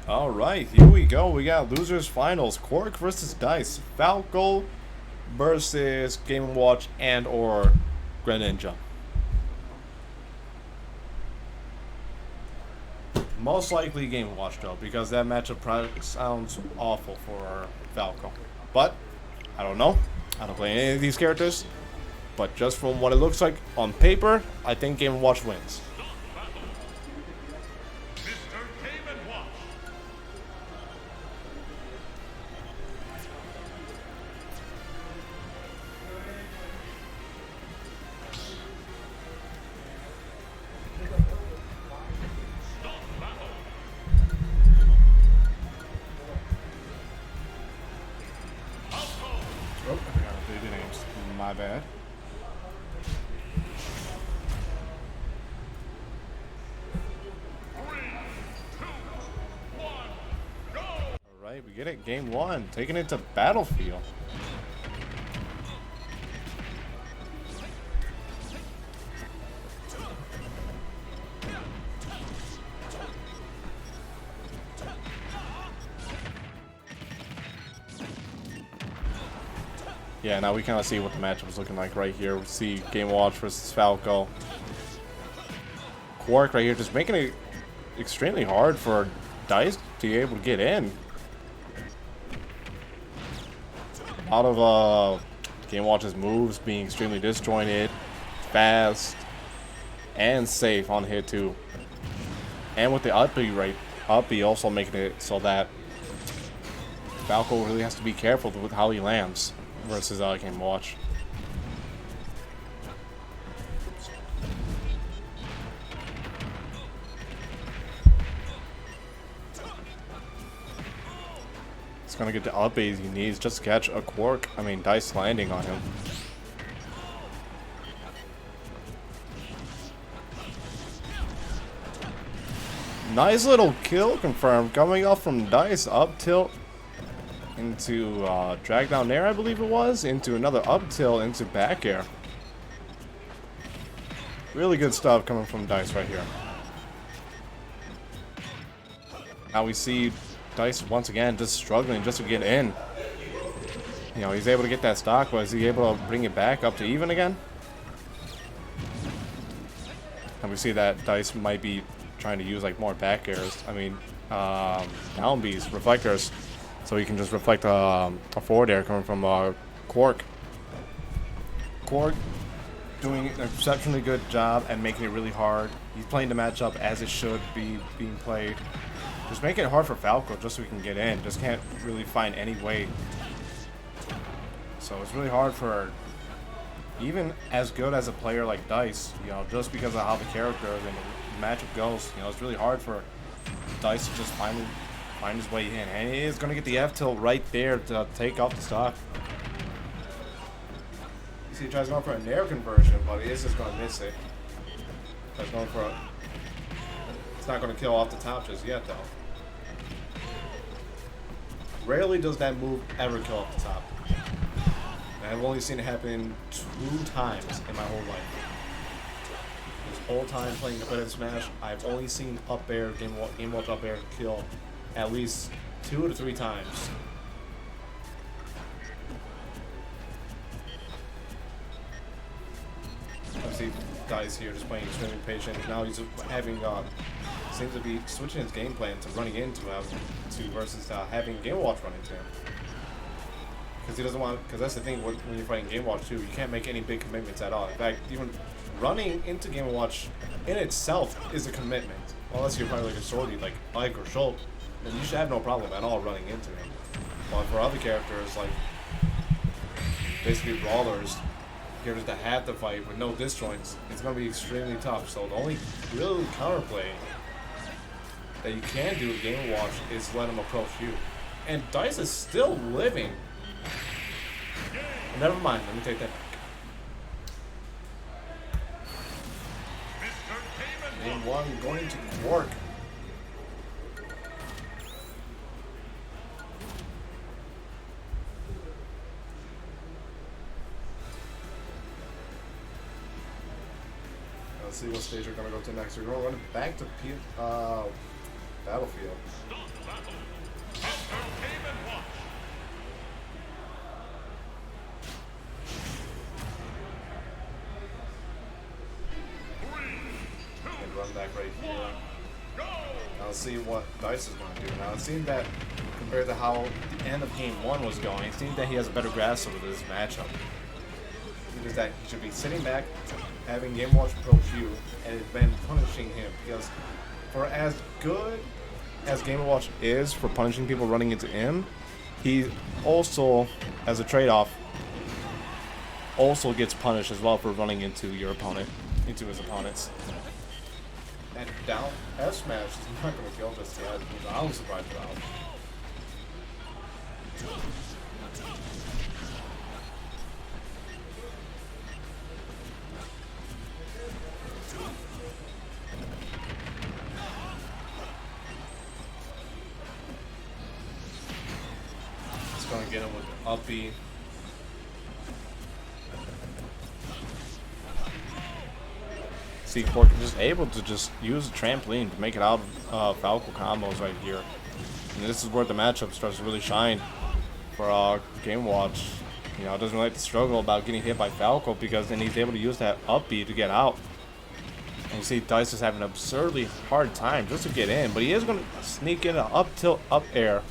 Alright, here we go. We got losers finals. Quark versus Dice. Falco versus Game & Watch and or Greninja. Most likely Game & Watch though, because that matchup probably sounds awful for Falco. But, I don't know. I don't play any of these characters. But just from what it looks like on paper, I think Game & Watch wins. Oh, I forgot to do the names. My bad. Alright, we get it. Game 1. Taking it to Battlefield. Yeah, now we kind of see what the matchup is looking like right here. We see Game Watch versus Falco. Quark right here just making it extremely hard for Dice to be able to get in. A lot of Game Watch's moves being extremely disjointed, fast, and safe on hit too. And with the up B also making it so that Falco really has to be careful with how he lands versus Game Watch. He's gonna get the up A's he needs just to catch a Dice landing on him. Nice little kill confirmed coming off from Dice. Up tilt into drag down air, I believe it was, into another up tilt into back air. Really good stuff coming from Dice right here. Now we see Dice once again just struggling just to get in. You know, he's able to get that stock, but is he able to bring it back up to even again? And we see that Dice might be trying to use like more back airs. I mean, down B's, reflectors, so he can just reflect a forward air coming from Quark. Quark doing an exceptionally good job and making it really hard. He's playing the matchup as it should be being played. Just making it hard for Falco just so he can get in. Just can't really find any way. So it's really hard for even as good as a player like Dice, you know, just because of how the character and the matchup goes. You know, it's really hard for Dice to just find his way in. And he is going to get the F tilt right there to take off the stock. You see, he tries going for a nair conversion, but he is just going to miss it. Tries going for a... It's not going to kill off the top just yet, though. Rarely does that move ever kill off the top. And I've only seen it happen 2 times in my whole life. This whole time playing competitive Smash, I've only seen up air, Game Watch up air kill at least 2 to 3 times. Obviously, Dice here just playing extremely patient. Now he's having seems to be switching his game plan to running into him versus having Game Watch run into him. Because he doesn't want, because that's the thing when you're fighting Game Watch too, you can't make any big commitments at all. In fact, even running into Game Watch in itself is a commitment. Unless you're probably like a sortie like Mike or Schultz, then you should have no problem at all running into him. But for other characters like basically brawlers, characters that have to fight with no disjoints, it's going to be extremely tough. So the only real counterplay that you can do with Game Watch is let him approach you. And Dice is still living. Never mind, let me take that back. Game 1 going to Quark. Let's see what stage we're going to go to next. We're going back to battlefield. And run back right here. Now let's see what Dice is going to do. Now it seems that compared to how the end of game 1 was going, it seems that he has a better grasp over this matchup. It is that he should be sitting back, having Game Watch approach you, and then punishing him. Because for as good as Game Watch is for punishing people running into him, he also, as a trade-off, also gets punished as well for running into your opponent, into his opponents. And down F smash is not going to kill just yet. I was surprised about. It's going to get him with the up B. See, Quark is just able to just use the trampoline to make it out of Falco combos right here. And this is where the matchup starts to really shine for Game Watch. You know, doesn't really like to struggle about getting hit by Falco because then he's able to use that up B to get out. And you see Dice is having an absurdly hard time just to get in, but he is going to sneak in an up tilt up air.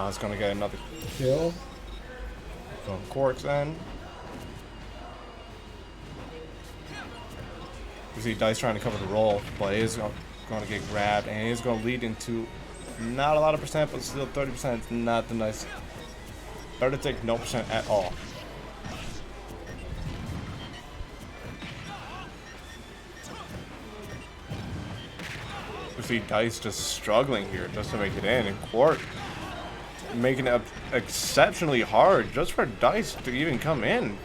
It's going to get another kill from Quark's end. You see Dice trying to cover the roll, but it is going to get grabbed, and it is going to lead into not a lot of percent, but still 30%. It's not the nice. Better to take no percent at all. You see Dice just struggling here just to make it in, and Quark making it exceptionally hard just for Dice to even come in.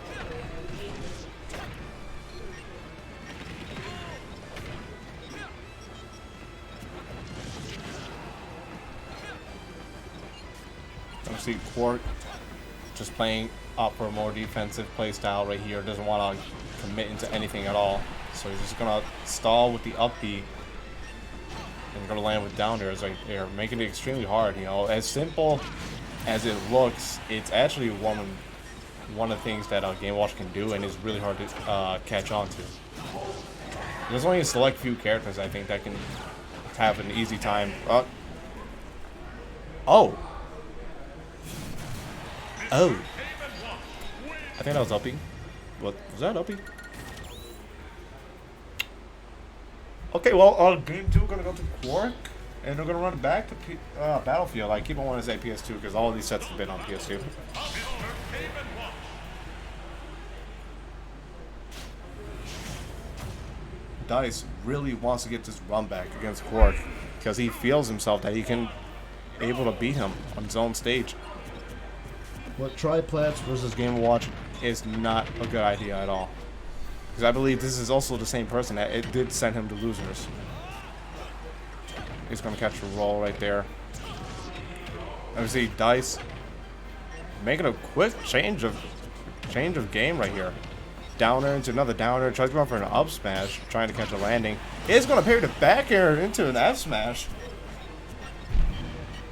I see Quark just playing up for a more defensive play style right here. Doesn't want to commit into anything at all. So he's just going to stall with the up B and going to land with down airs right there, making it extremely hard. You know, as simple as it looks, it's actually one of the things that Game Watch can do, and is really hard to catch on to. There's only a select few characters I think that can have an easy time. Oh. I think that was uppy. What was that, uppy? Okay, well, game 2 gonna go to Quark, and they're gonna run it back to Battlefield. I keep on wanting to say PS2 because all of these sets have been on PS2. Dice really wants to get this run back against Quark because he feels himself that he can able to beat him on his own stage. But Triplats versus Game Watch is not a good idea at all. Because I believe this is also the same person that it did send him to losers. He's going to catch a roll right there. And we see Dice making a quick change of game right here. Downer into another downer. Tries to go for an up smash, trying to catch a landing. It's going to parry the back air into an F smash.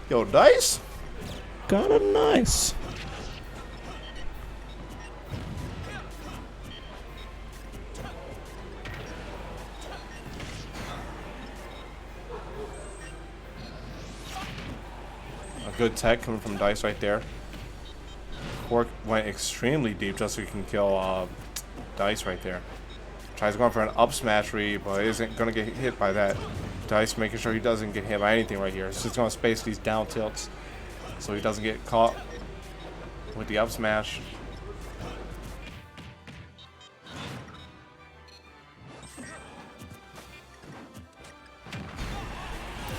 Yo, Dice, kind of nice. Good tech coming from Dice right there. Quark went extremely deep just so he can kill Dice right there. Tries going for an up smash read, but isn't going to get hit by that. Dice making sure he doesn't get hit by anything right here. It's just going to space these down tilts so he doesn't get caught with the up smash.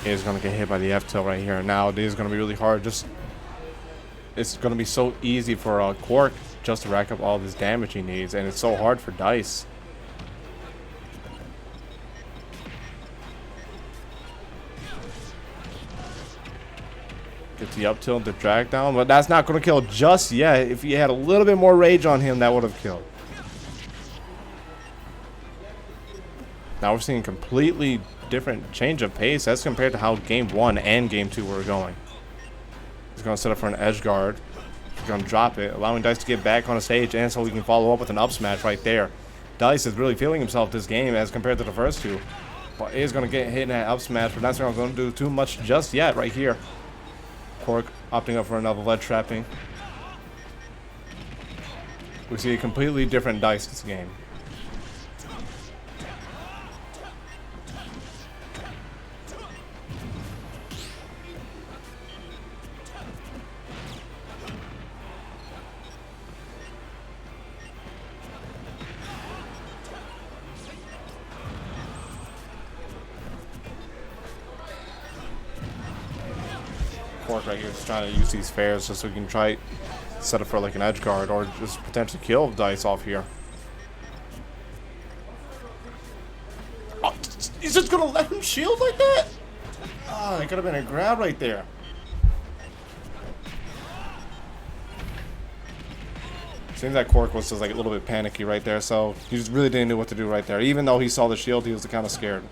Is going to get hit by the F tilt right here. Now it is going to be really hard. It's going to be so easy for Quark just to rack up all this damage he needs, and it's so hard for Dice. Get the up tilt, the drag down, but that's not going to kill just yet. If he had a little bit more rage on him, that would have killed. Now we're seeing completely different change of pace as compared to how game 1 and game 2 were going. He's going to set up for an edge guard. He's going to drop it, allowing Dice to get back on the stage, and so we can follow up with an up smash right there. Dice is really feeling himself this game as compared to the first two. But is going to get hit in that up smash, but that's not going to do too much just yet right here. Quark opting up for another ledge trapping. We see a completely different Dice this game. Quark right here is trying to use these fares just so we can try set up for like an edge guard or just potentially kill Dice off here. Oh, he's just gonna let him shield like that? Ah, it could have been a grab right there. Seems like Quark was just like a little bit panicky right there, so he just really didn't know what to do right there. Even though he saw the shield, he was kind of scared.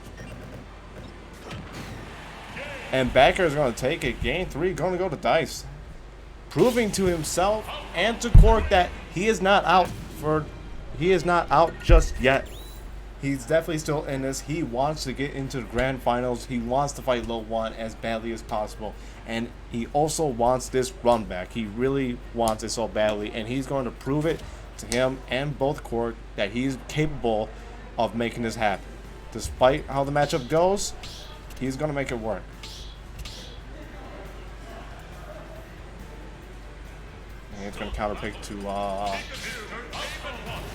And Backer is going to take it. Game 3 going to go to Dice. Proving to himself and to Quark that he is not out just yet. He's definitely still in this. He wants to get into the grand finals. He wants to fight Low 1 as badly as possible. And he also wants this run back. He really wants it so badly. And he's going to prove it to him and both Quark that he's capable of making this happen. Despite how the matchup goes, he's going to make it work. And it's going to counterpick to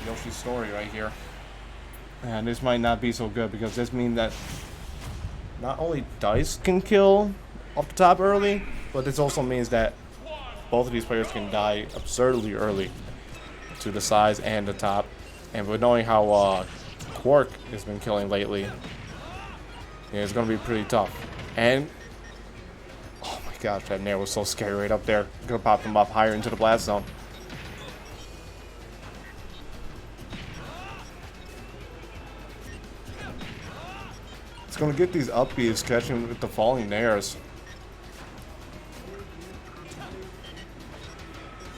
Yoshi's story right here. And this might not be so good because this means that not only Dice can kill up the top early, but this also means that both of these players can die absurdly early to the sides and the top. And with knowing how Quark has been killing lately, yeah, it's going to be pretty tough. And oh my gosh, that nair was so scary right up there. Gonna pop him up higher into the blast zone. It's gonna get these up Bs catching with the falling nairs.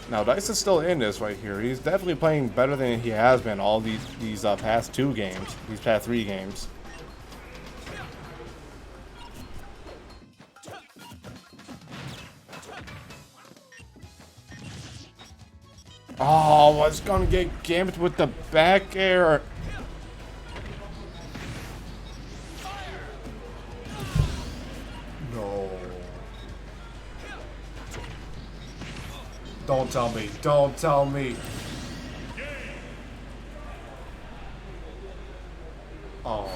Now Dice is still in this right here. He's definitely playing better than he has been all these past 2 games, these past 3 games. Oh, it's gonna get gambit with the back air. No. Don't tell me. Don't tell me. Oh.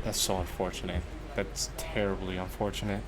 That's so unfortunate. That's terribly unfortunate.